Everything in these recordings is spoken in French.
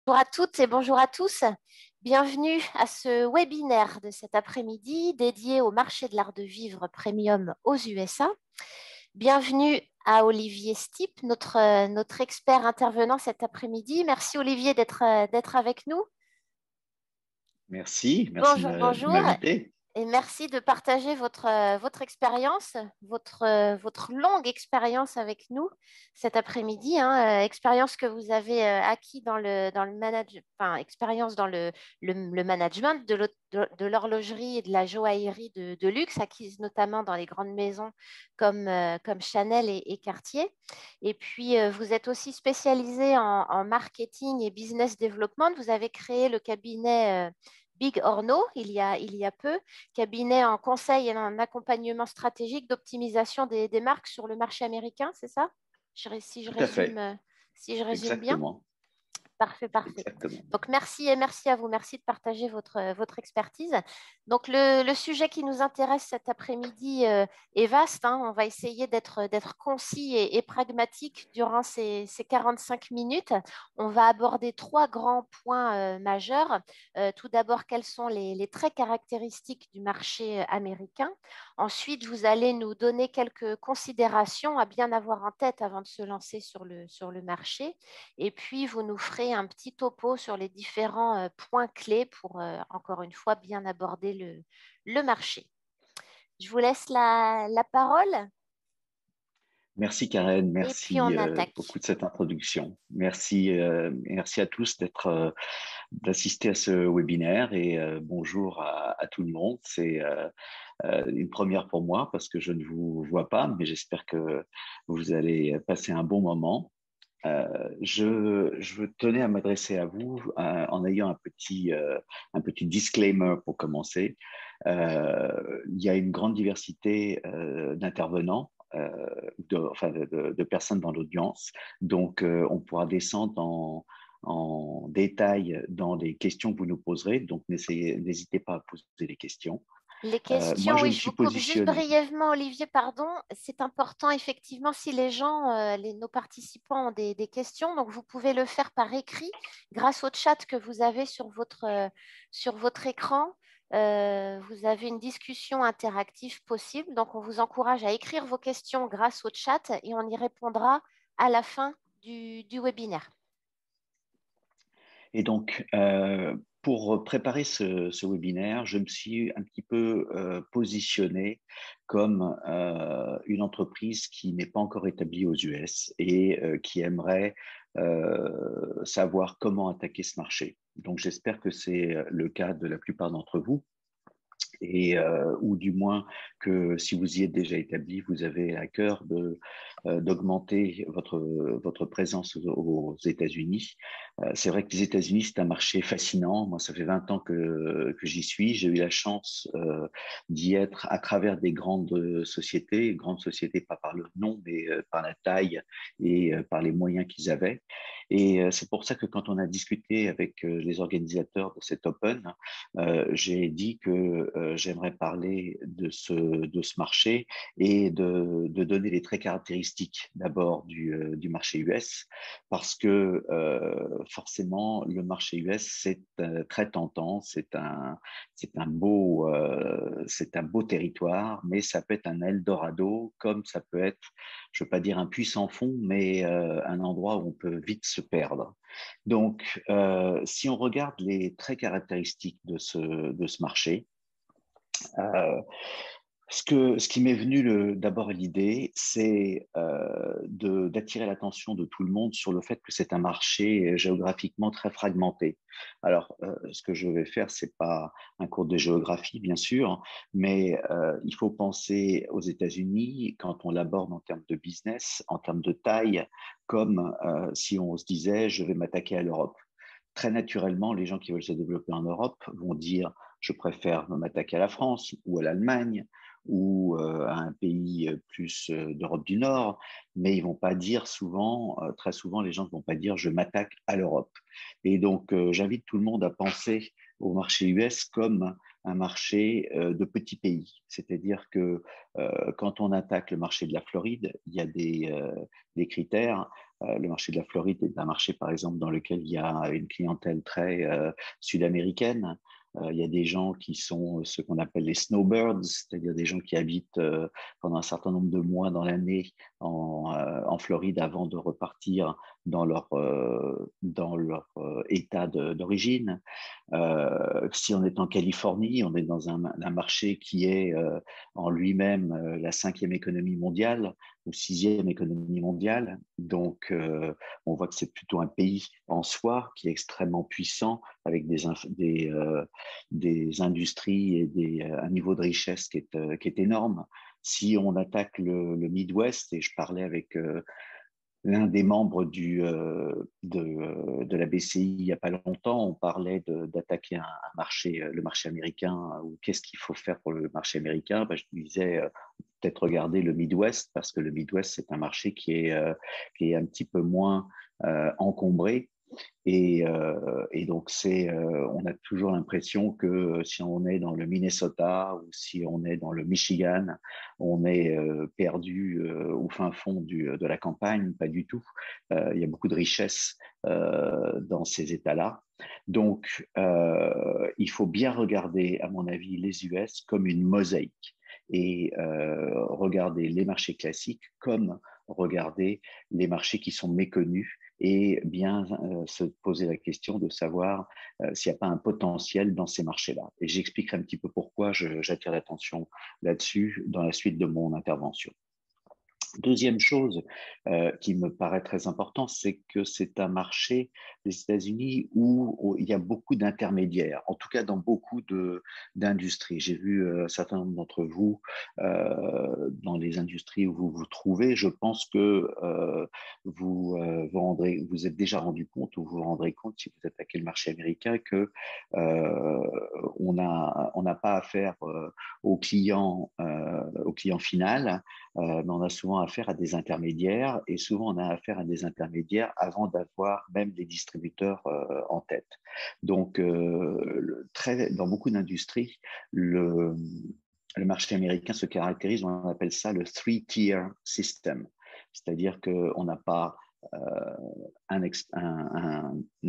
Bonjour à toutes et bonjour à tous. Bienvenue à ce webinaire de cet après-midi dédié au marché de l'art de vivre premium aux USA. Bienvenue à Olivier Stipp, notre expert intervenant cet après-midi. Merci Olivier d'être avec nous. Merci Bonjour, de bonjour. m'inviter. Et merci de partager votre expérience, votre longue expérience avec nous cet après-midi, hein, expérience que vous avez acquis enfin, expérience dans le management de l'horlogerie et de la joaillerie de luxe, acquise notamment dans les grandes maisons comme Chanel et Cartier. Et puis, vous êtes aussi spécialisé en marketing et business development. Vous avez créé le cabinet Big Orno il y a peu, cabinet en conseil et en accompagnement stratégique d'optimisation des marques sur le marché américain, c'est ça? Si je Tout à résume, fait, si je résume bien. exactement, Parfait, parfait. exactement. Donc, merci et merci à vous. Merci de partager votre expertise. Donc, le sujet qui nous intéresse cet après-midi est vaste, hein. On va essayer d'être concis et pragmatique durant ces 45 minutes. On va aborder trois grands points majeurs. Tout d'abord, quels sont les traits caractéristiques du marché américain? Ensuite, vous allez nous donner quelques considérations à bien avoir en tête avant de se lancer sur le marché. Et puis, vous nous ferez un petit topo sur les différents points clés pour, encore une fois, bien aborder le marché. Je vous laisse la parole Merci Karen, et puis merci on attaque. beaucoup de cette introduction. Merci à tous d'assister à ce webinaire et bonjour à tout le monde. C'est une première pour moi parce que je ne vous vois pas, mais j'espère que vous allez passer un bon moment. Je tenais à m'adresser à vous en ayant un petit disclaimer pour commencer. Il y a une grande diversité d'intervenants, de personnes dans l'audience. Donc, on pourra descendre en détail dans les questions que vous nous poserez. Donc, n'hésitez pas à poser les questions. Les Moi, questions, je oui, me je suis vous coupe juste positionné. brièvement, Olivier, pardon. C'est important, effectivement, si les gens, nos participants ont des questions, donc vous pouvez le faire par écrit grâce au chat que vous avez sur votre écran. Vous avez une discussion interactive possible, donc on vous encourage à écrire vos questions grâce au chat et on y répondra à la fin du webinaire. Et donc, pour préparer ce webinaire, je me suis un petit peu positionné comme une entreprise qui n'est pas encore établie aux US et qui aimerait savoir comment attaquer ce marché. Donc, j'espère que c'est le cas de la plupart d'entre vous et ou du moins que si vous y êtes déjà établi, vous avez à cœur d'augmenter votre présence aux États-Unis. C'est vrai que les États-Unis, c'est un marché fascinant. Moi, ça fait 20 ans que j'y suis. J'ai eu la chance d'y être à travers des grandes sociétés pas par le nom, mais par la taille et par les moyens qu'ils avaient. Et c'est pour ça que quand on a discuté avec les organisateurs de cet Open, j'ai dit que j'aimerais parler de ce marché et de donner les traits caractéristiques d'abord du marché US, parce que forcément, le marché US, c'est très tentant, c'est un beau territoire, mais ça peut être un Eldorado, comme ça peut être, je veux pas dire un puissant fond, mais un endroit où on peut vite se perdre. Donc, si on regarde les traits caractéristiques de ce marché, euh, ce qui m'est venu d'abord l'idée, c'est d'attirer l'attention de tout le monde sur le fait que c'est un marché géographiquement très fragmenté. Alors, ce que je vais faire, c'est pas un cours de géographie, bien sûr, mais il faut penser aux États-Unis quand on l'aborde en termes de business, en termes de taille, comme si on se disait, je vais m'attaquer à l'Europe. Très naturellement, les gens qui veulent se développer en Europe vont dire, je préfère m'attaquer à la France ou à l'Allemagne ou à un pays plus d'Europe du Nord, mais ils vont pas dire souvent, très souvent, les gens ne vont pas dire je m'attaque à l'Europe. Et donc, j'invite tout le monde à penser au marché US comme un marché de petits pays. C'est-à-dire que quand on attaque le marché de la Floride, il y a des critères. Le marché de la Floride est un marché, par exemple, dans lequel il y a une clientèle très sud-américaine. Il y a des gens qui sont ce qu'on appelle les snowbirds, c'est-à-dire des gens qui habitent pendant un certain nombre de mois dans l'année en Floride avant de repartir dans leur état d'origine. Si on est en Californie, on est dans un marché qui est en lui-même la 5e économie mondiale ou 6e économie mondiale. Donc, on voit que c'est plutôt un pays en soi qui est extrêmement puissant avec des industries et un niveau de richesse qui est énorme. Si on attaque le Midwest, et je parlais avec l'un des membres de la BCI il n'y a pas longtemps, on parlait d'attaquer un marché, le marché américain, ou qu'est-ce qu'il faut faire pour le marché américain. Je disais peut-être regarder le Midwest, parce que le Midwest, c'est un marché qui est un petit peu moins encombré. Et donc, on a toujours l'impression que si on est dans le Minnesota ou si on est dans le Michigan, on est perdu au fin fond de la campagne. Pas du tout. Il y a beaucoup de richesses dans ces États-là. Donc, il faut bien regarder, à mon avis, les US comme une mosaïque et regarder les marchés classiques comme regarder les marchés qui sont méconnus et bien se poser la question de savoir s'il n'y a pas un potentiel dans ces marchés-là. Et j'expliquerai un petit peu pourquoi j'attire l'attention là-dessus dans la suite de mon intervention. Deuxième chose qui me paraît très important, c'est que c'est un marché des États-Unis où il y a beaucoup d'intermédiaires, en tout cas dans beaucoup d'industries. J'ai vu un certain nombre d'entre vous dans les industries où vous vous trouvez. Je pense que vous êtes déjà rendu compte ou vous vous rendrez compte si vous attaquez le marché américain que on n'a pas affaire au client final. Mais on a souvent affaire à des intermédiaires et souvent on a affaire à des intermédiaires avant d'avoir même les distributeurs en tête. Donc, dans beaucoup d'industries, le marché américain se caractérise, on appelle ça le three-tier system, c'est-à-dire qu'on n'a pas un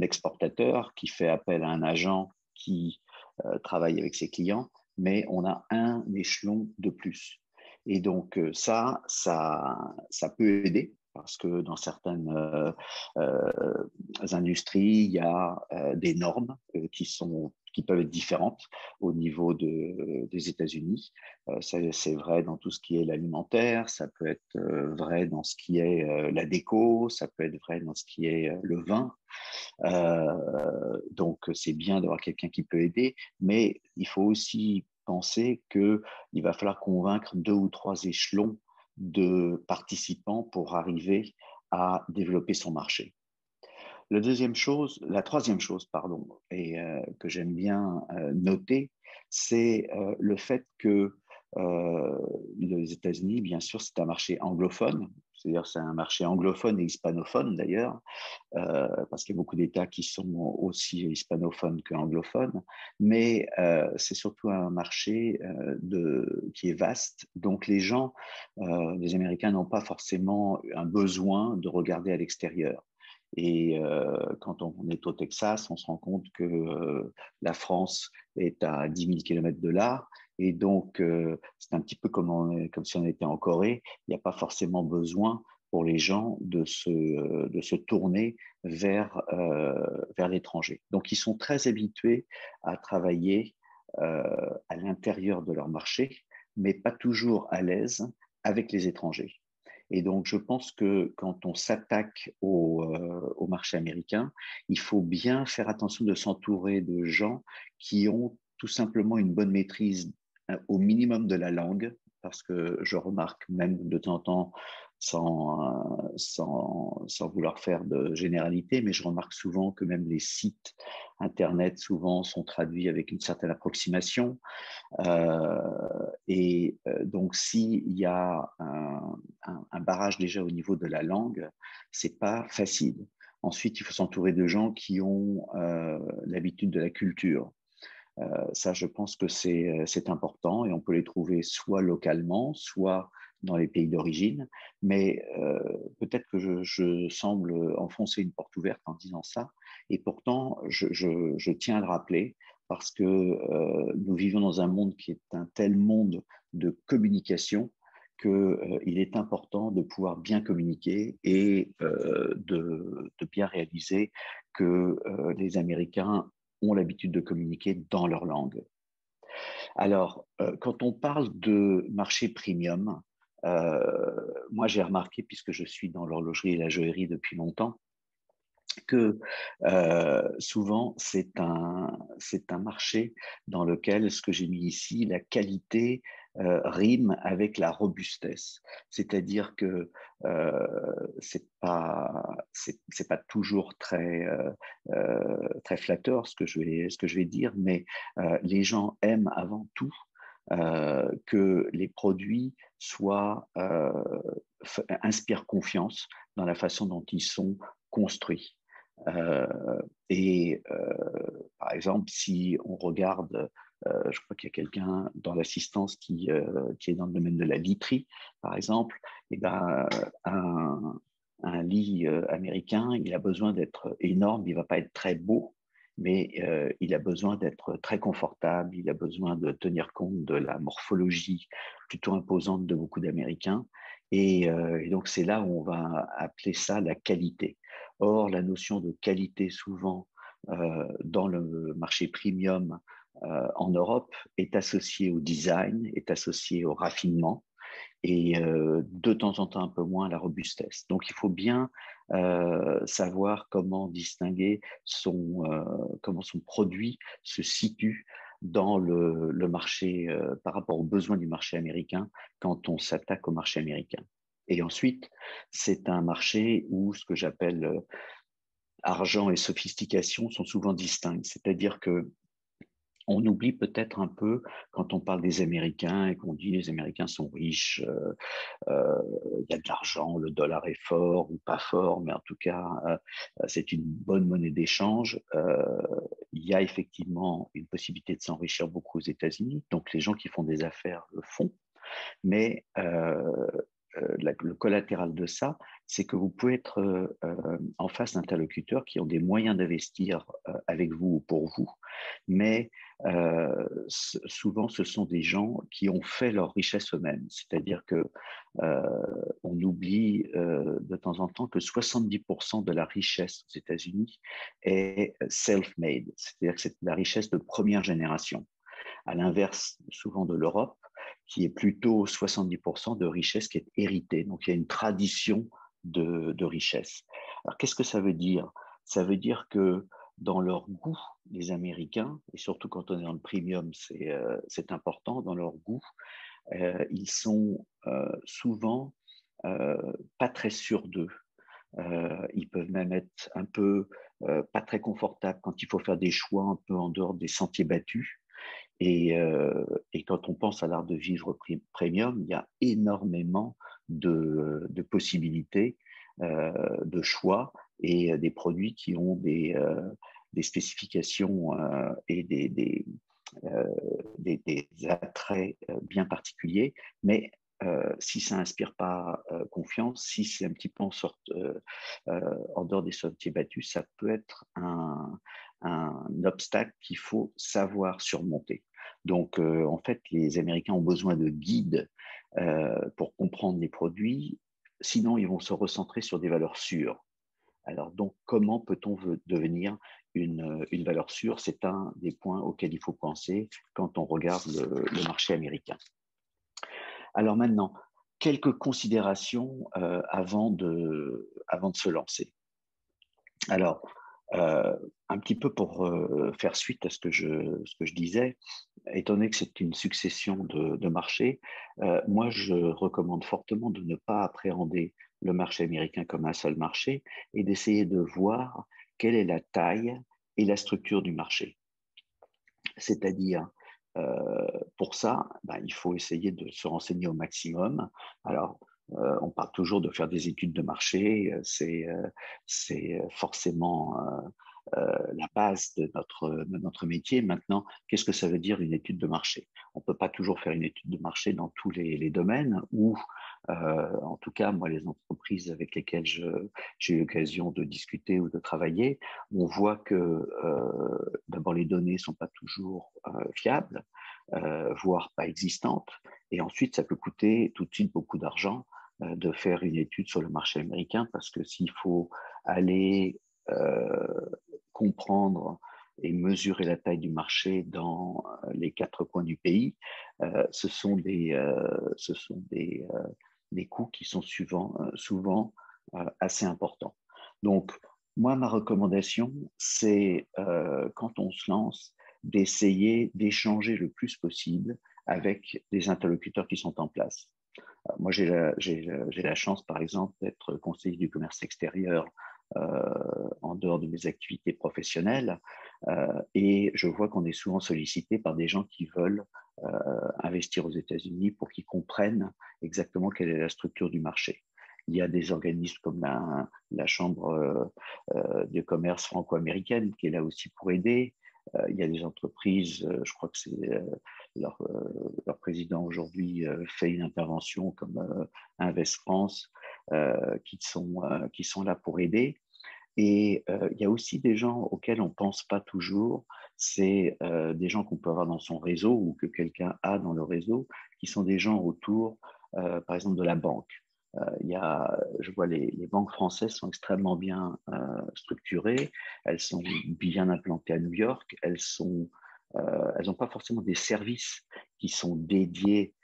exportateur qui fait appel à un agent qui travaille avec ses clients, mais on a un échelon de plus. Et donc, ça peut aider parce que dans certaines industries, il y a des normes qui peuvent être différentes au niveau des États-Unis. C'est vrai dans tout ce qui est l'alimentaire, ça peut être vrai dans ce qui est la déco, ça peut être vrai dans ce qui est le vin. Donc, c'est bien d'avoir quelqu'un qui peut aider, mais il faut aussi penser qu'il va falloir convaincre 2 ou 3 échelons de participants pour arriver à développer son marché. La troisième chose, pardon, et que j'aime bien noter, c'est le fait que les États-Unis, bien sûr, c'est un marché anglophone, c'est-à-dire c'est un marché anglophone et hispanophone d'ailleurs, parce qu'il y a beaucoup d'États qui sont aussi hispanophones qu'anglophones, mais c'est surtout un marché qui est vaste. Donc les Américains n'ont pas forcément un besoin de regarder à l'extérieur. Et quand on est au Texas, on se rend compte que la France est à 10 000 km de là. Et donc, c'est un petit peu comme si on était en Corée. Il n'y a pas forcément besoin pour les gens de se tourner vers l'étranger. Donc, ils sont très habitués à travailler à l'intérieur de leur marché, mais pas toujours à l'aise avec les étrangers. Et donc, je pense que quand on s'attaque au marché américain, il faut bien faire attention de s'entourer de gens qui ont tout simplement une bonne maîtrise au minimum de la langue, parce que je remarque même de temps en temps, sans vouloir faire de généralité, mais je remarque souvent que même les sites Internet souvent sont traduits avec une certaine approximation. Donc, s'il y a un barrage déjà au niveau de la langue, c'est pas facile. Ensuite, il faut s'entourer de gens qui ont l'habitude de la culture. Ça, je pense que c'est important et on peut les trouver soit localement, soit dans les pays d'origine, mais peut-être que je semble enfoncer une porte ouverte en disant ça, et pourtant je tiens à le rappeler parce que nous vivons dans un monde qui est un tel monde de communication qu'il est important de pouvoir bien communiquer et de bien réaliser que les Américains ont l'habitude de communiquer dans leur langue. Alors, quand on parle de marché premium, moi j'ai remarqué, puisque je suis dans l'horlogerie et la joaillerie depuis longtemps, que souvent c'est un marché dans lequel ce que j'ai mis ici, la qualité rime avec la robustesse. C'est-à-dire que c'est pas toujours très flatteur ce que je vais dire, mais les gens aiment avant tout que les produits inspirent confiance dans la façon dont ils sont construits. Euh, Par exemple, si on regarde, je crois qu'il y a quelqu'un dans l'assistance qui est dans le domaine de la literie, par exemple, et ben, un lit américain, il a besoin d'être énorme, il ne va pas être très beau, mais il a besoin d'être très confortable, il a besoin de tenir compte de la morphologie plutôt imposante de beaucoup d'Américains. Et donc, c'est là où on va appeler ça la qualité. Or, la notion de qualité, souvent, dans le marché premium en Europe, est associée au design, est associée au raffinement et de temps en temps un peu moins à la robustesse. Donc, il faut bien savoir comment distinguer comment son produit se situe dans le marché par rapport aux besoins du marché américain quand on s'attaque au marché américain. Et ensuite, c'est un marché où ce que j'appelle argent et sophistication sont souvent distincts. C'est-à-dire que on oublie peut-être un peu quand on parle des Américains et qu'on dit les Américains sont riches, il y a de l'argent, le dollar est fort ou pas fort, mais en tout cas, c'est une bonne monnaie d'échange. Il y a effectivement une possibilité de s'enrichir beaucoup aux États-Unis, donc les gens qui font des affaires le font, mais le collatéral de ça, c'est que vous pouvez être en face d'interlocuteurs qui ont des moyens d'investir avec vous ou pour vous, mais souvent ce sont des gens qui ont fait leur richesse eux-mêmes. C'est-à-dire que on oublie de temps en temps que 70% de la richesse aux États-Unis est self-made, c'est-à-dire que c'est la richesse de première génération. À l'inverse, souvent de l'Europe, qui est plutôt 70% de richesse qui est héritée. Donc, il y a une tradition de richesse. Alors, qu'est-ce que ça veut dire? Ça veut dire que dans leur goût, les Américains, et surtout quand on est dans le premium, c'est important, dans leur goût, ils sont souvent pas très sûrs d'eux. Ils peuvent même être un peu pas très confortables quand il faut faire des choix un peu en dehors des sentiers battus. Et quand on pense à l'art de vivre premium, il y a énormément de possibilités, de choix et des produits qui ont des spécifications et euh, des attraits bien particuliers. Mais si ça n'inspire pas confiance, si c'est un petit peu en dehors des sentiers battus, ça peut être un obstacle qu'il faut savoir surmonter. Donc, en fait, les Américains ont besoin de guides pour comprendre les produits. Sinon, ils vont se recentrer sur des valeurs sûres. Alors, donc, comment peut-on devenir une valeur sûre? C'est un des points auxquels il faut penser quand on regarde le marché américain. Alors maintenant, quelques considérations avant de se lancer. Alors, un petit peu pour faire suite à ce que je disais, étant donné que c'est une succession de marchés, moi je recommande fortement de ne pas appréhender le marché américain comme un seul marché et d'essayer de voir quelle est la taille et la structure du marché. C'est-à-dire, pour ça, il faut essayer de se renseigner au maximum. Alors, on parle toujours de faire des études de marché, c'est forcément la base de notre métier. Maintenant, qu'est-ce que ça veut dire une étude de marché? On ne peut pas toujours faire une étude de marché dans tous les domaines ou, en tout cas, moi, les entreprises avec lesquelles j'ai eu l'occasion de discuter ou de travailler, on voit que d'abord les données ne sont pas toujours fiables, voire pas existantes, et ensuite ça peut coûter tout de suite beaucoup d'argent de faire une étude sur le marché américain, parce que s'il faut aller comprendre et mesurer la taille du marché dans les quatre coins du pays, ce sont des coûts qui sont souvent assez importants. Donc, moi, ma recommandation, c'est quand on se lance, d'essayer d'échanger le plus possible avec des interlocuteurs qui sont en place. Moi, j'ai la chance, par exemple, d'être conseiller du commerce extérieur en dehors de mes activités professionnelles, et je vois qu'on est souvent sollicité par des gens qui veulent investir aux États-Unis pour qu'ils comprennent exactement quelle est la structure du marché. Il y a des organismes comme la Chambre de commerce franco-américaine qui est là aussi pour aider. Il y a des entreprises, je crois que c'est leur président aujourd'hui fait une intervention comme Invest France qui sont là pour aider. Et il y a aussi des gens auxquels on ne pense pas toujours, c'est des gens qu'on peut avoir dans son réseau ou que quelqu'un a dans le réseau, qui sont des gens autour, par exemple, de la banque. Je vois les banques françaises sont extrêmement bien structurées, elles sont bien implantées à New York, elles n'ont pas forcément des services qui sont dédiés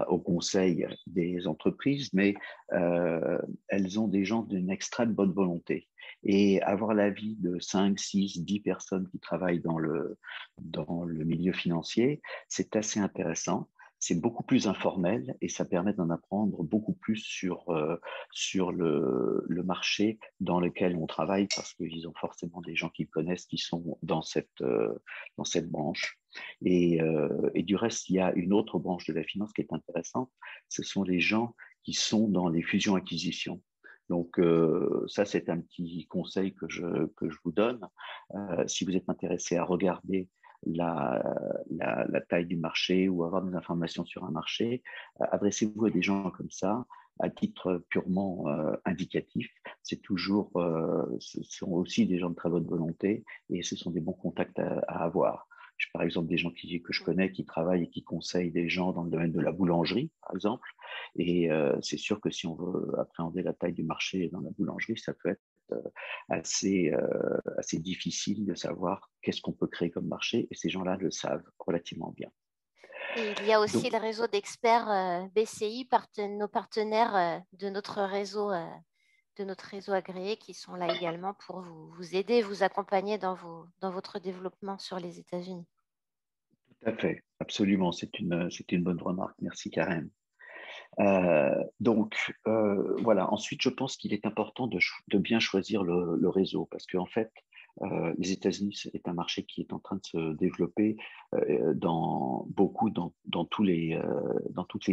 au conseil des entreprises, mais elles ont des gens d'une extrême bonne volonté. Et avoir l'avis de 5, 6, 10 personnes qui travaillent dans le milieu financier, c'est assez intéressant. C'est beaucoup plus informel et ça permet d'en apprendre beaucoup plus sur le marché dans lequel on travaille, parce qu'ils ont forcément des gens qu'ils connaissent qui sont dans cette branche. Et du reste, il y a une autre branche de la finance qui est intéressante, ce sont les gens qui sont dans les fusions-acquisitions. Donc ça, c'est un petit conseil que je vous donne. Si vous êtes intéressé à regarder la taille du marché ou avoir des informations sur un marché, adressez-vous à des gens comme ça, à titre purement indicatif. Ce sont aussi des gens de très bonne volonté et ce sont des bons contacts à avoir. J'ai par exemple des gens que je connais qui travaillent et qui conseillent des gens dans le domaine de la boulangerie, par exemple. Et c'est sûr que si on veut appréhender la taille du marché dans la boulangerie, ça peut être assez difficile de savoir qu'est-ce qu'on peut créer comme marché. Et ces gens-là le savent relativement bien. Et il y a aussi Donc, le réseau d'experts BCI, nos partenaires de notre réseau agréé qui sont là également pour vous aider, vous accompagner dans votre développement sur les États-Unis. tout à fait, absolument, c'est une bonne remarque. Merci, Karen. Donc, voilà. Ensuite, je pense qu'il est important de bien choisir le réseau, parce qu'en fait, les États-Unis est un marché qui est en train de se développer dans toutes les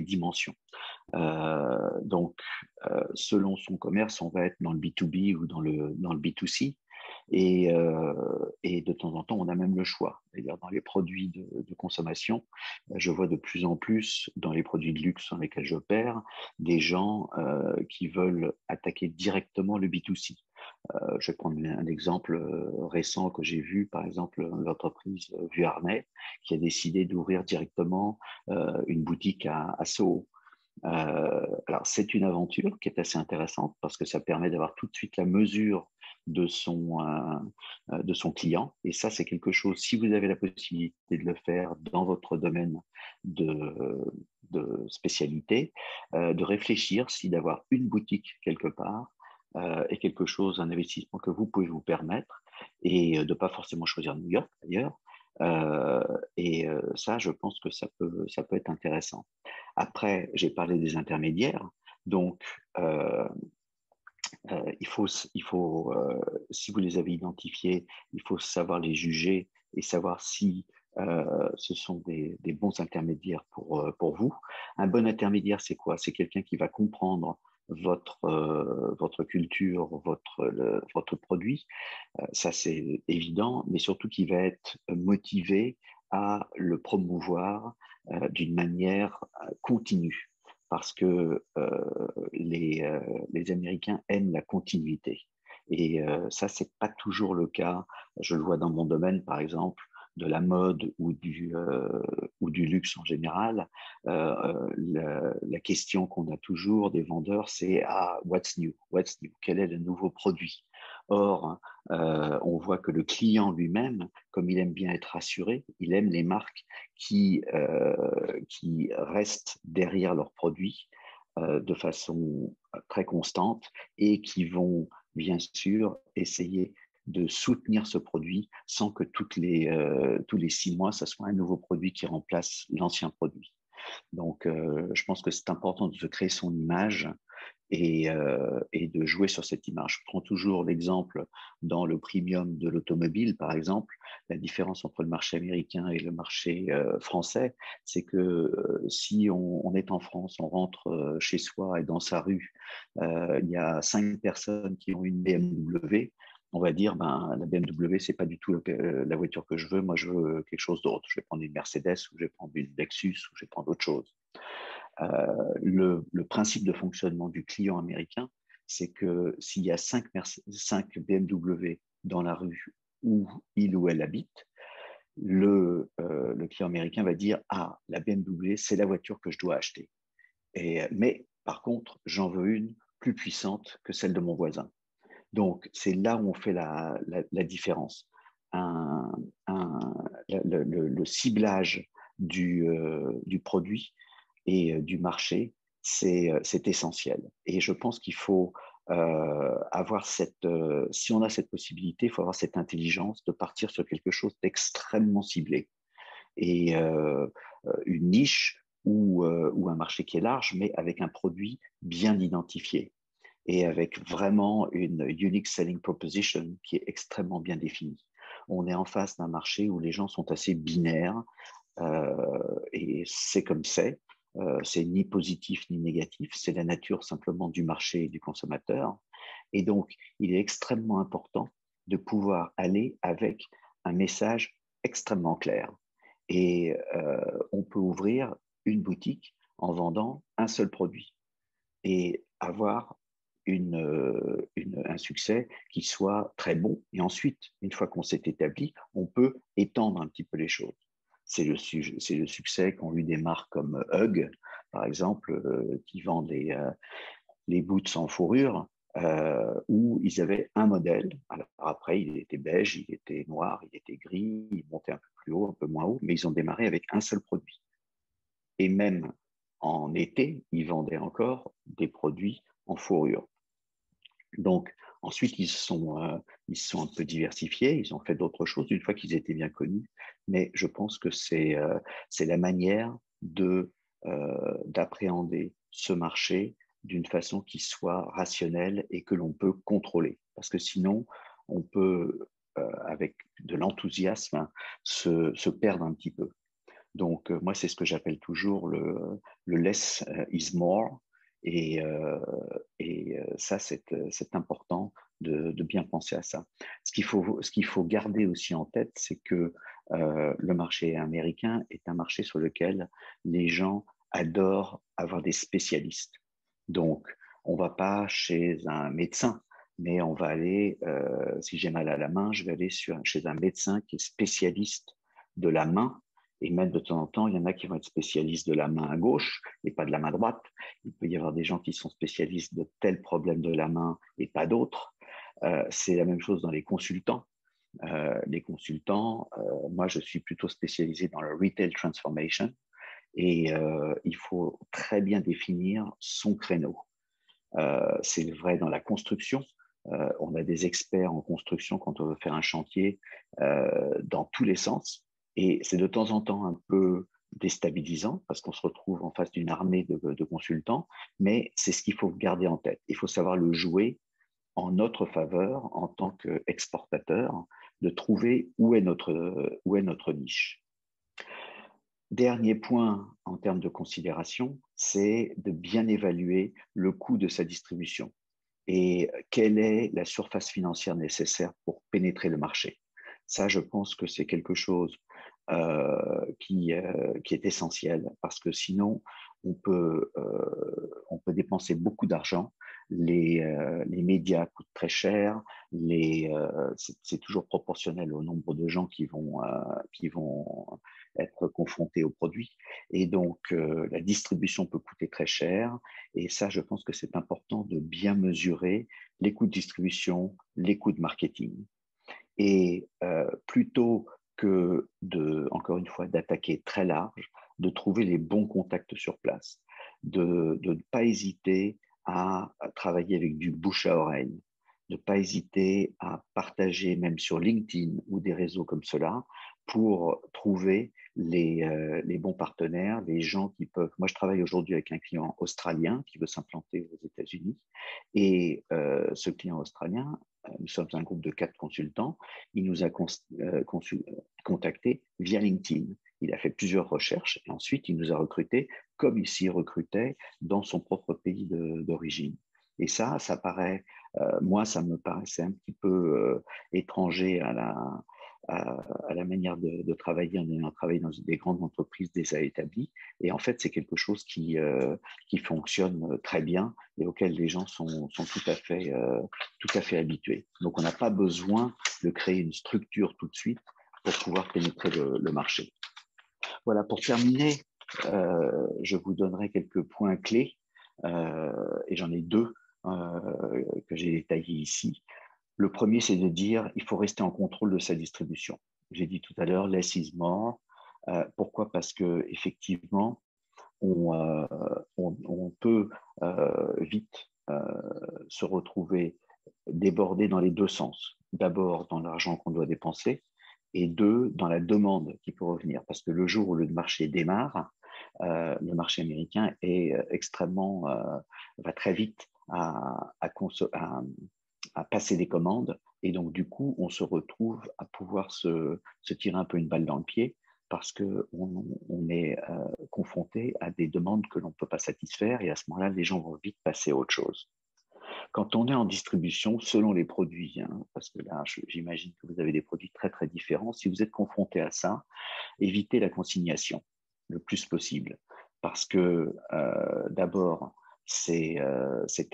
dimensions. Donc, selon son commerce, on va être dans le B2B ou dans le B2C. Et de temps en temps, on a même le choix. C'est-à-dire dans les produits de consommation, je vois de plus en plus dans les produits de luxe dans lesquels j'opère, des gens qui veulent attaquer directement le B2C. Je vais prendre un exemple récent que j'ai vu, par exemple l'entreprise Vuarnet, qui a décidé d'ouvrir directement une boutique à Soho. Alors, c'est une aventure qui est assez intéressante parce que ça permet d'avoir tout de suite la mesure de son client. Et ça, c'est quelque chose, si vous avez la possibilité de le faire dans votre domaine de spécialité, de réfléchir si d'avoir une boutique quelque part est quelque chose, un investissement que vous pouvez vous permettre et de ne pas forcément choisir New York d'ailleurs. Ça, je pense que ça peut être intéressant. Après, j'ai parlé des intermédiaires. Donc, si vous les avez identifiés, il faut savoir les juger et savoir si ce sont des bons intermédiaires pour vous. Un bon intermédiaire, c'est quoi? C'est quelqu'un qui va comprendre votre culture, votre produit. Ça, c'est évident, mais surtout qu'il va être motivé à le promouvoir d'une manière continue, parce que les Américains aiment la continuité. Et ça, c'est pas toujours le cas. Je le vois dans mon domaine, par exemple, de la mode ou du luxe en général. La question qu'on a toujours des vendeurs, c'est ah, what's new? What's new? Quel est le nouveau produit? Or, on voit que le client lui-même, comme il aime bien être rassuré, il aime les marques qui restent derrière leurs produits de façon très constante et qui vont bien sûr essayer de soutenir ce produit sans que tous les 6 mois, ce soit un nouveau produit qui remplace l'ancien produit. Donc, je pense que c'est important de se créer son image et de jouer sur cette image. Je prends toujours l'exemple dans le premium de l'automobile, par exemple. La différence entre le marché américain et le marché français, c'est que si on est en France, on rentre chez soi et dans sa rue, il y a 5 personnes qui ont une BMW. On va dire, ben, la BMW, c'est pas du tout la voiture que je veux. Moi, je veux quelque chose d'autre. Je vais prendre une Mercedes ou je vais prendre une Lexus ou je vais prendre autre chose. Le principe de fonctionnement du client américain, c'est que s'il y a 5 BMW dans la rue où il ou elle habite, le client américain va dire ah, la BMW, c'est la voiture que je dois acheter. Mais par contre, j'en veux une plus puissante que celle de mon voisin. Donc, c'est là où on fait la différence. Le ciblage du produit et du marché, c'est essentiel. Et je pense qu'il faut avoir si on a cette possibilité, il faut avoir cette intelligence de partir sur quelque chose d'extrêmement ciblé. Et une niche ou un marché qui est large, mais avec un produit bien identifié et avec vraiment une unique selling proposition qui est extrêmement bien définie. On est en face d'un marché où les gens sont assez binaires et c'est comme c'est ni positif ni négatif, c'est la nature simplement du marché et du consommateur. Et donc, il est extrêmement important de pouvoir aller avec un message extrêmement clair. Et on peut ouvrir une boutique en vendant un seul produit et avoir un succès qui soit très bon. Et ensuite, une fois qu'on s'est établi, on peut étendre un petit peu les choses. C'est le succès qu'ont eu des marques comme Hug, par exemple, qui vendent les boots en fourrure, où ils avaient un modèle. Alors après, il était beige, il était noir, il était gris, il montait un peu plus haut, un peu moins haut, mais ils ont démarré avec un seul produit. Et même en été, ils vendaient encore des produits en fourrure. Donc, ensuite, ils se sont un peu diversifiés, ils ont fait d'autres choses une fois qu'ils étaient bien connus, mais je pense que c'est la manière d'appréhender ce marché d'une façon qui soit rationnelle et que l'on peut contrôler. Parce que sinon, on peut, avec de l'enthousiasme, se perdre un petit peu. Donc, moi, c'est ce que j'appelle toujours le less is more. Et ça, c'est important de bien penser à ça. Ce qu'il faut garder aussi en tête, c'est que le marché américain est un marché sur lequel les gens adorent avoir des spécialistes. Donc, on ne va pas chez un médecin, mais on va aller, si j'ai mal à la main, je vais aller chez un médecin qui est spécialiste de la main. Et même de temps en temps, il y en a qui vont être spécialistes de la main gauche et pas de la main droite. Il peut y avoir des gens qui sont spécialistes de tel problème de la main et pas d'autres. C'est la même chose dans les consultants. Moi, je suis plutôt spécialisé dans le retail transformation et il faut très bien définir son créneau. C'est vrai dans la construction. On a des experts en construction quand on veut faire un chantier dans tous les sens. Et c'est de temps en temps un peu déstabilisant parce qu'on se retrouve en face d'une armée de consultants, mais c'est ce qu'il faut garder en tête. Il faut savoir le jouer en notre faveur en tant qu'exportateur, de trouver où est notre niche. Dernier point en termes de considération, c'est de bien évaluer le coût de sa distribution et quelle est la surface financière nécessaire pour pénétrer le marché. Ça, je pense que c'est quelque chose qui est essentiel parce que sinon, on peut dépenser beaucoup d'argent. Les médias coûtent très cher. C'est toujours proportionnel au nombre de gens qui vont être confrontés aux produits. Et donc, la distribution peut coûter très cher. Et ça, je pense que c'est important de bien mesurer les coûts de distribution, les coûts de marketing. Et plutôt que encore une fois, d'attaquer très large, de trouver les bons contacts sur place, de ne pas hésiter à travailler avec du bouche à oreille, de ne pas hésiter à partager même sur LinkedIn ou des réseaux comme cela pour trouver les bons partenaires, les gens qui peuvent. Moi, je travaille aujourd'hui avec un client australien qui veut s'implanter aux États-Unis et ce client australien, nous sommes un groupe de 4 consultants, il nous a contactés via LinkedIn. Il a fait plusieurs recherches et ensuite il nous a recrutés comme il s'y recrutait dans son propre pays d'origine. Et ça paraît, moi, ça me paraissait un petit peu étranger à la manière de travailler en ayant travaillé dans des grandes entreprises déjà établies. Et en fait, c'est quelque chose qui fonctionne très bien et auquel les gens sont tout à fait habitués. Donc, on n'a pas besoin de créer une structure tout de suite pour pouvoir pénétrer le marché. Voilà, pour terminer, je vous donnerai quelques points clés, et j'en ai deux que j'ai détaillés ici. Le premier, c'est de dire il faut rester en contrôle de sa distribution. J'ai dit tout à l'heure, less is more. Pourquoi? Parce que effectivement, on peut vite se retrouver débordé dans les deux sens. D'abord, dans l'argent qu'on doit dépenser, et deux, dans la demande qui peut revenir. Parce que le jour où le marché démarre, le marché américain est va très vite à passer des commandes. Et donc, du coup, on se retrouve à pouvoir se tirer un peu une balle dans le pied parce qu'on est confronté à des demandes que l'on ne peut pas satisfaire. Et à ce moment-là, les gens vont vite passer à autre chose. Quand on est en distribution, selon les produits, hein, parce que là, j'imagine que vous avez des produits très, très différents, si vous êtes confronté à ça, évitez la consignation le plus possible. Parce que d'abord, c'est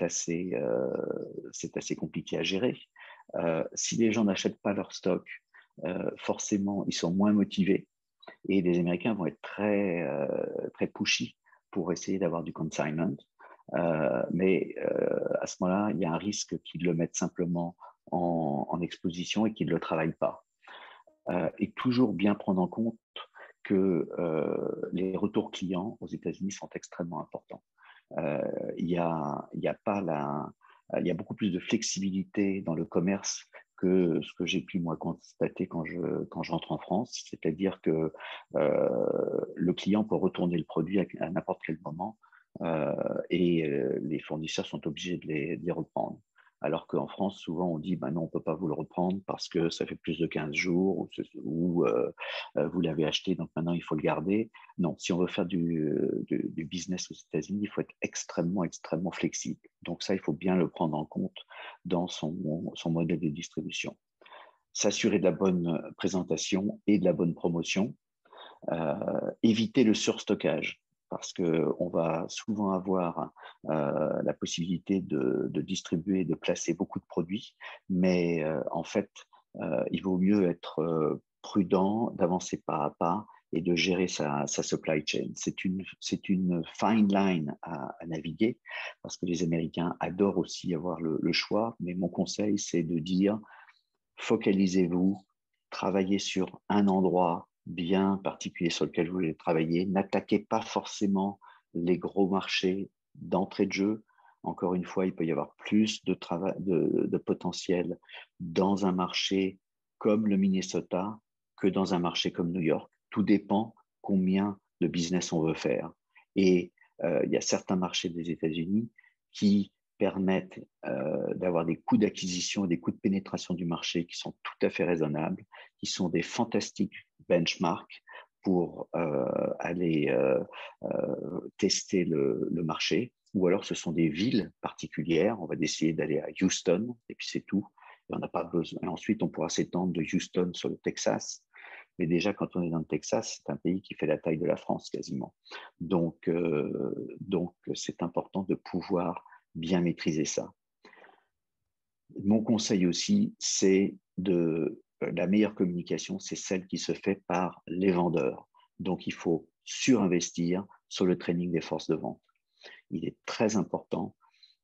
assez compliqué à gérer. Si les gens n'achètent pas leur stock, forcément, ils sont moins motivés et les Américains vont être très pushy pour essayer d'avoir du consignment. Mais à ce moment-là, il y a un risque qu'ils le mettent simplement en exposition et qu'ils ne le travaillent pas. Et toujours bien prendre en compte que les retours clients aux États-Unis sont extrêmement importants. Il y a beaucoup plus de flexibilité dans le commerce que ce que j'ai pu moi constater quand je rentre en France, c'est-à-dire que le client peut retourner le produit à n'importe quel moment et les fournisseurs sont obligés de les reprendre. Alors qu'en France, souvent, on dit non, on ne peut pas vous le reprendre parce que ça fait plus de 15 jours ou vous l'avez acheté, donc maintenant il faut le garder. Non, si on veut faire du business aux États-Unis, il faut être extrêmement, extrêmement flexible. Donc ça, il faut bien le prendre en compte dans son modèle de distribution. S'assurer de la bonne présentation et de la bonne promotion. Éviter le surstockage parce qu'on va souvent avoir la possibilité de distribuer, de placer beaucoup de produits, mais en fait, il vaut mieux être prudent, d'avancer pas à pas et de gérer sa supply chain. C'est une fine line à naviguer parce que les Américains adorent aussi avoir le choix, mais mon conseil, c'est de dire focalisez-vous, travaillez sur un endroit bien particulier sur lequel vous voulez travailler. N'attaquez pas forcément les gros marchés d'entrée de jeu. Encore une fois, il peut y avoir plus de potentiel dans un marché comme le Minnesota que dans un marché comme New York. Tout dépend combien de business on veut faire. Et il y a certains marchés des États-Unis qui permettent d'avoir des coûts d'acquisition et des coûts de pénétration du marché qui sont tout à fait raisonnables, qui sont des fantastiques benchmarks pour aller tester le marché, ou alors ce sont des villes particulières. On va essayer d'aller à Houston, et puis c'est tout. Et on n'a pas besoin. Et ensuite, on pourra s'étendre de Houston sur le Texas. Mais déjà, quand on est dans le Texas, c'est un pays qui fait la taille de la France quasiment. Donc c'est important de pouvoir bien maîtriser ça. Mon conseil aussi, c'est de la meilleure communication, c'est celle qui se fait par les vendeurs. Donc, il faut surinvestir sur le training des forces de vente. Il est très important.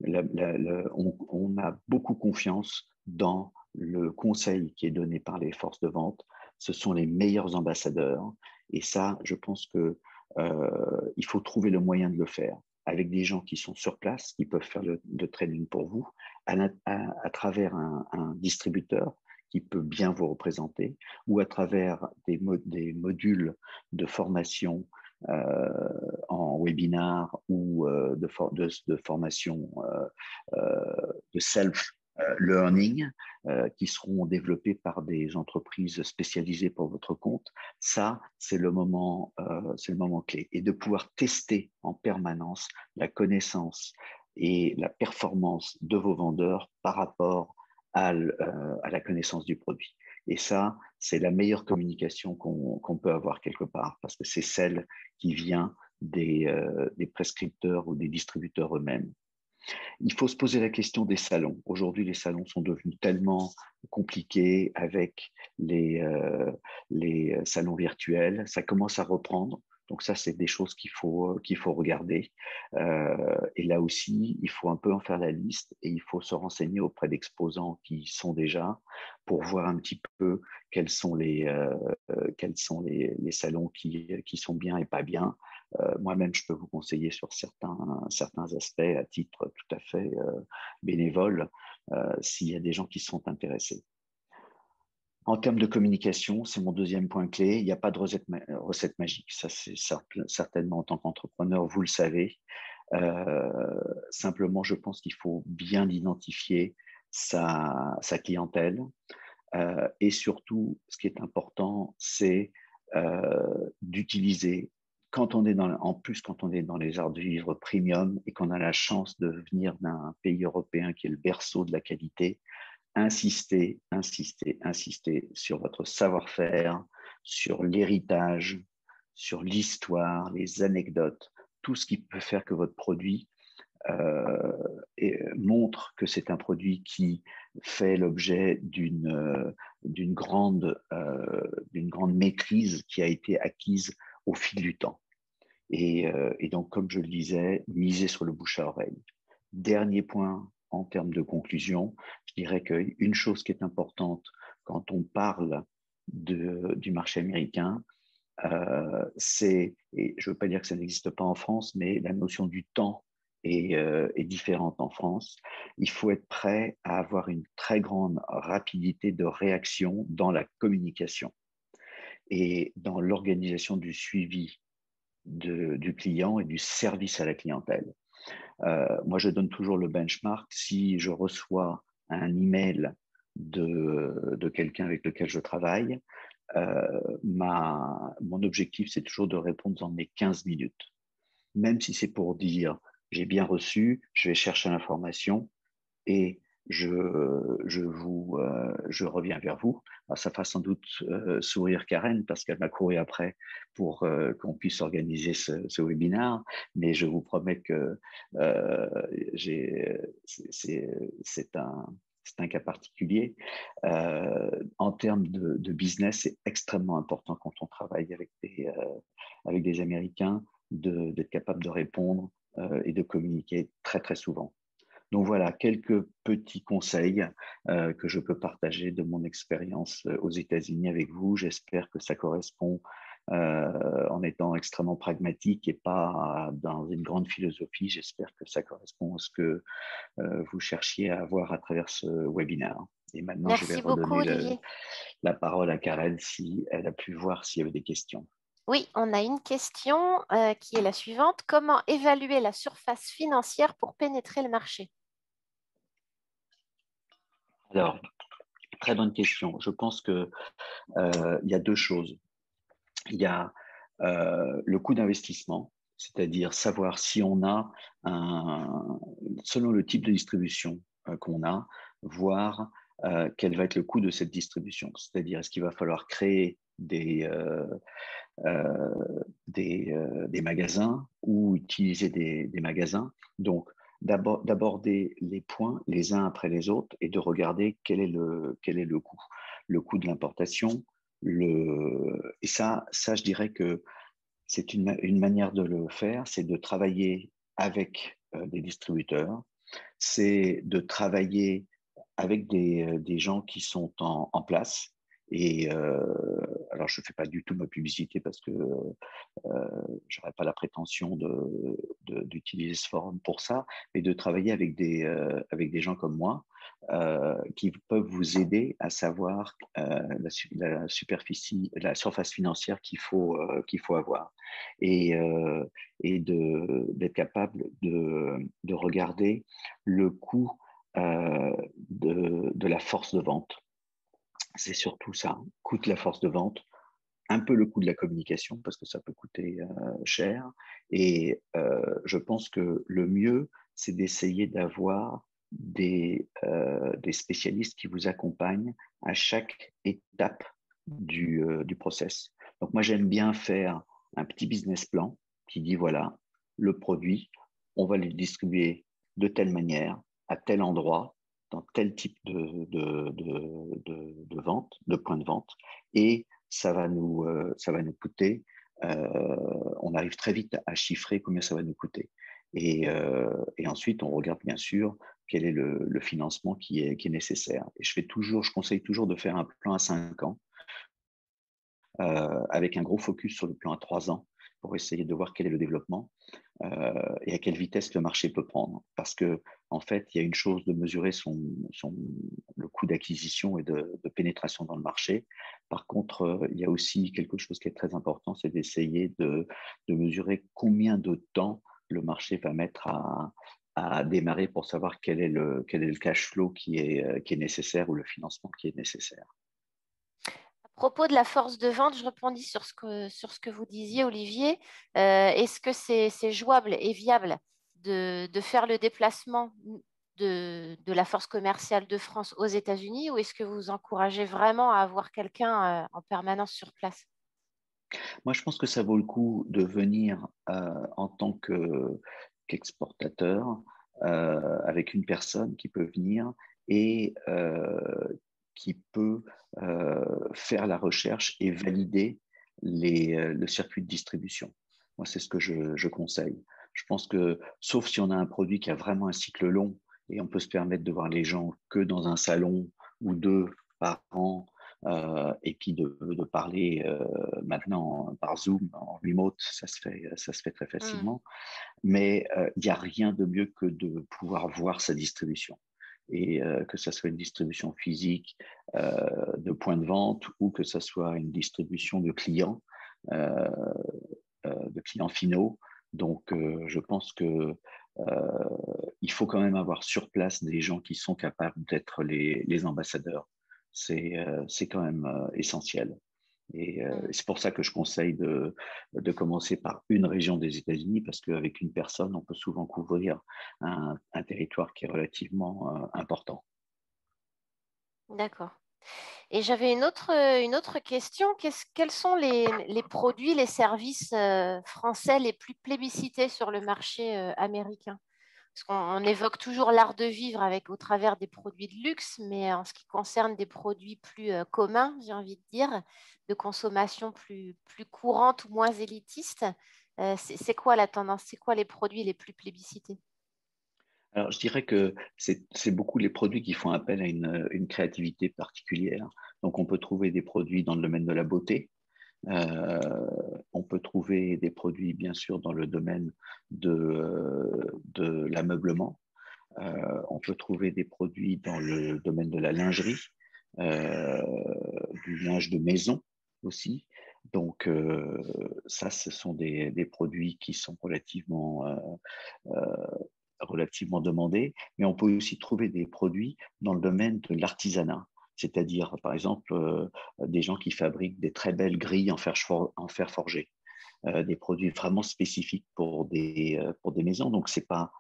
On a beaucoup confiance dans le conseil qui est donné par les forces de vente. Ce sont les meilleurs ambassadeurs. Et ça, je pense que il faut trouver le moyen de le faire avec des gens qui sont sur place, qui peuvent faire le training pour vous, à travers un distributeur qui peut bien vous représenter, ou à travers des modules de formation en webinar ou de formation de self-learning qui seront développés par des entreprises spécialisées pour votre compte. Ça, c'est le moment clé. Et de pouvoir tester en permanence la connaissance et la performance de vos vendeurs par rapport à la connaissance du produit. Et ça, c'est la meilleure communication qu'on peut avoir quelque part, parce que c'est celle qui vient des prescripteurs ou des distributeurs eux-mêmes. Il faut se poser la question des salons. Aujourd'hui, les salons sont devenus tellement compliqués avec les salons virtuels. Ça commence à reprendre. Donc ça, c'est des choses qu'il faut regarder. Et là aussi, il faut un peu en faire la liste et il faut se renseigner auprès d'exposants qui y sont déjà pour voir un petit peu quels sont les salons qui sont bien et pas bien. Moi-même, je peux vous conseiller sur certains aspects à titre tout à fait bénévole s'il y a des gens qui sont intéressés. En termes de communication, c'est mon deuxième point clé. Il n'y a pas de recette magique. Ça, c'est certainement en tant qu'entrepreneur, vous le savez. Simplement, je pense qu'il faut bien identifier sa clientèle. Et surtout, ce qui est important, c'est d'utiliser, quand on est quand on est dans les arts de vivre premium et qu'on a la chance de venir d'un pays européen qui est le berceau de la qualité, insister sur votre savoir-faire, sur l'héritage, sur l'histoire, les anecdotes, tout ce qui peut faire que votre produit montre que c'est un produit qui fait l'objet d'une grande maîtrise qui a été acquise au fil du temps. Et donc, comme je le disais, miser sur le bouche à oreille. Dernier point en termes de conclusion, je dirais qu'une chose qui est importante quand on parle du marché américain, et je ne veux pas dire que ça n'existe pas en France, mais la notion du temps est différente en France. Il faut être prêt à avoir une très grande rapidité de réaction dans la communication et dans l'organisation du suivi du client et du service à la clientèle. Moi, je donne toujours le benchmark. Si je reçois un email de quelqu'un avec lequel je travaille, mon objectif, c'est toujours de répondre dans mes 15 minutes. Même si c'est pour dire j'ai bien reçu, je vais chercher l'information et je reviens vers vous. Alors, ça fera sans doute sourire Karen parce qu'elle m'a couru après pour qu'on puisse organiser ce webinaire, mais je vous promets que c'est un cas particulier. En termes de business, c'est extrêmement important quand on travaille avec des Américains d'être capable de répondre et de communiquer très, très souvent. Donc voilà, quelques petits conseils que je peux partager de mon expérience aux États-Unis avec vous. J'espère que ça correspond en étant extrêmement pragmatique et pas dans une grande philosophie. J'espère que ça correspond à ce que vous cherchiez à avoir à travers ce webinaire. Et maintenant, je vais Merci beaucoup, redonner Olivier. la parole à Karen si elle a pu voir s'il y avait des questions. Oui, on a une question qui est la suivante. Comment évaluer la surface financière pour pénétrer le marché? Alors, très bonne question. Je pense que il y a deux choses. Il y a le coût d'investissement, c'est-à-dire savoir si on a, selon le type de distribution qu'on a, voir quel va être le coût de cette distribution. C'est-à-dire, est-ce qu'il va falloir créer des magasins ou utiliser des magasins. Donc, d'aborder les points les uns après les autres et de regarder quel est le coût. Le coût de l'importation. Et ça, je dirais que c'est une manière de le faire, c'est de travailler avec des distributeurs, c'est de travailler avec des gens qui sont en place. Et alors, je ne fais pas du tout ma publicité parce que je n'aurais pas la prétention d'utiliser ce forum pour ça, mais de travailler avec des gens comme moi qui peuvent vous aider à savoir la surface financière qu'il faut avoir et d'être capable de regarder le coût de la force de vente. C'est surtout ça, coût de la force de vente, un peu le coût de la communication parce que ça peut coûter cher. Et je pense que le mieux, c'est d'essayer d'avoir des spécialistes qui vous accompagnent à chaque étape du process. Donc moi, j'aime bien faire un petit business plan qui dit, voilà, le produit, on va le distribuer de telle manière, à tel endroit, dans tel type de vente, de point de vente, et ça va nous coûter. On arrive très vite à chiffrer combien ça va nous coûter. Et ensuite, on regarde bien sûr quel est le financement qui est nécessaire. Et je conseille toujours de faire un plan à 5 ans avec un gros focus sur le plan à 3 ans pour essayer de voir quel est le développement et à quelle vitesse le marché peut prendre. Parce que, en fait, il y a une chose de mesurer le coût d'acquisition et de pénétration dans le marché. Par contre, il y a aussi quelque chose qui est très important, c'est d'essayer de mesurer combien de temps le marché va mettre à démarrer pour savoir quel est le cash flow qui est nécessaire ou le financement qui est nécessaire. À propos de la force de vente, je rebondis sur ce que vous disiez, Olivier. Est-ce que c'est jouable et viable de faire le déplacement de la force commerciale de France aux États-Unis ou est-ce que vous encouragez vraiment à avoir quelqu'un en permanence sur place? Moi, je pense que ça vaut le coup de venir en tant qu'exportateur avec une personne qui peut venir et qui peut faire la recherche et valider le circuit de distribution. Moi, c'est ce que je conseille. Je pense que, sauf si on a un produit qui a vraiment un cycle long et on peut se permettre de voir les gens que dans un salon ou deux par an, et puis de parler maintenant par Zoom, en remote, ça se fait très Hmm. facilement. Mais il n'y a rien de mieux que de pouvoir voir sa distribution. Et que ce soit une distribution physique de points de vente ou que ce soit une distribution euh, de clients finaux. Donc, je pense que il faut quand même avoir sur place des gens qui sont capables d'être les ambassadeurs. C'est quand même essentiel. Et Hmm. c'est pour ça que je conseille de commencer par une région des États-Unis, parce qu'avec une personne, on peut souvent couvrir un territoire qui est relativement important. D'accord. Et j'avais une autre question. Quels sont les produits, les services français les plus plébiscités sur le marché américain? Parce qu'on évoque toujours l'art de vivre avec au travers des produits de luxe, mais en ce qui concerne des produits plus communs, j'ai envie de dire, de consommation plus courante ou moins élitiste, c'est quoi la tendance? C'est quoi les produits les plus plébiscités? Alors, je dirais que c'est beaucoup les produits qui font appel à une créativité particulière. Donc, on peut trouver des produits dans le domaine de la beauté. Euh, on peut trouver des produits, bien sûr, dans le domaine de l'ameublement. On peut trouver des produits dans le domaine de la lingerie, euh, du linge de maison aussi. Donc, ça, ce sont des produits qui sont relativement demandés, mais on peut aussi trouver des produits dans le domaine de l'artisanat, c'est-à-dire, par exemple, des gens qui fabriquent des très belles grilles en fer forgé. des produits vraiment spécifiques pour des maisons. Donc, c'est pas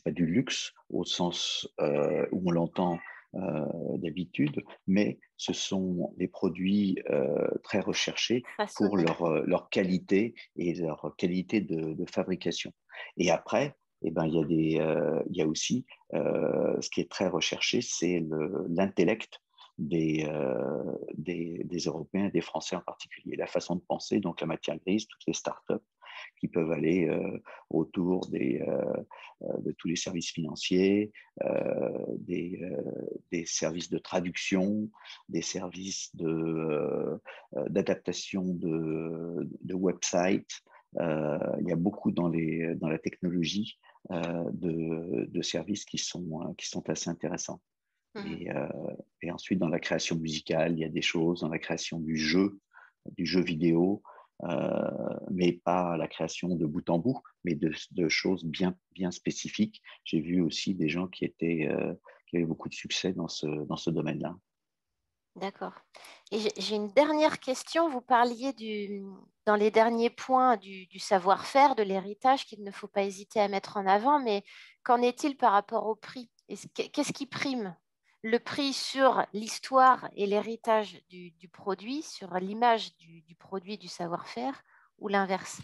du luxe au sens où on l'entend d'habitude, mais ce sont des produits très recherchés pour Façonné. leur qualité et leur qualité de fabrication. Et après, eh ben, il y a aussi ce qui est très recherché, c'est l'intellect des Européens et des Français en particulier. La façon de penser, donc la matière grise, toutes les startups qui peuvent aller autour de tous les services financiers, des services de traduction, des services d'adaptation de websites. Il y a beaucoup dans la technologie de services qui sont assez intéressants. Mhm. Et, euh, et ensuite, dans la création musicale, il y a des choses, dans la création du jeu vidéo, mais pas la création de bout en bout, mais de choses bien spécifiques. J'ai vu aussi des gens qui avaient beaucoup de succès dans ce domaine-là. D'accord. Et j'ai une dernière question. Vous parliez dans les derniers points du savoir-faire, de l'héritage qu'il ne faut pas hésiter à mettre en avant, mais qu'en est-il par rapport au prix? Qu'est-ce qui prime? Le prix sur l'histoire et l'héritage du produit, sur l'image du produit, du savoir-faire, ou l'inverse?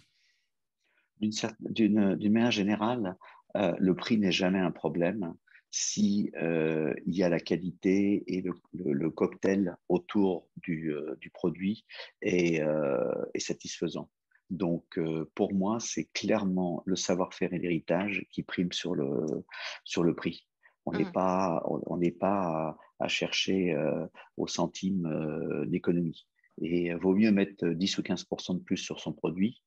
D'une manière générale, le prix n'est jamais un problème si il y a la qualité et le cocktail autour du produit est satisfaisant. Donc, pour moi, c'est clairement le savoir-faire et l'héritage qui priment sur le prix. Mhm, On n'est pas à chercher au centime d'économie. Et vaut mieux mettre 10 ou 15% de plus sur son produit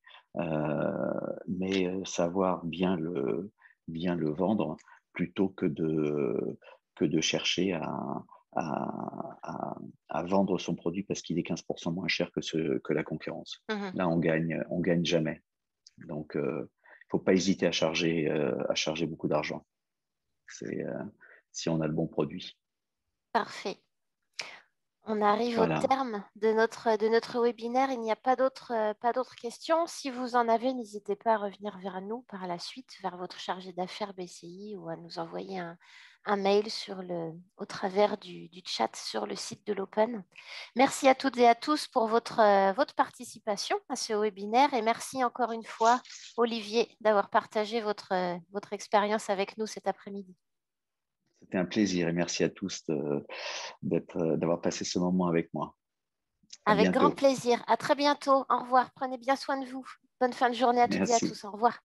mais savoir bien le vendre plutôt que de chercher à vendre son produit parce qu'il est 15% moins cher que la concurrence. mhm. Là, on gagne jamais. Donc, il ne faut pas hésiter à charger beaucoup d'argent. C'est si on a le bon produit. Parfait. On arrive au Voilà. terme de notre webinaire. Il n'y a pas d'autres questions. Si vous en avez, n'hésitez pas à revenir vers nous par la suite, vers votre chargé d'affaires BCI ou à nous envoyer un mail au travers du chat sur le site de l'Open. Merci à toutes et à tous pour votre participation à ce webinaire et merci encore une fois, Olivier, d'avoir partagé votre expérience avec nous cet après-midi. C'était un plaisir et merci à tous d'avoir passé ce moment avec moi. À Avec grand bientôt. plaisir. À très bientôt. Au revoir. Prenez bien soin de vous. Bonne fin de journée à toutes et à Merci. tous. Au revoir.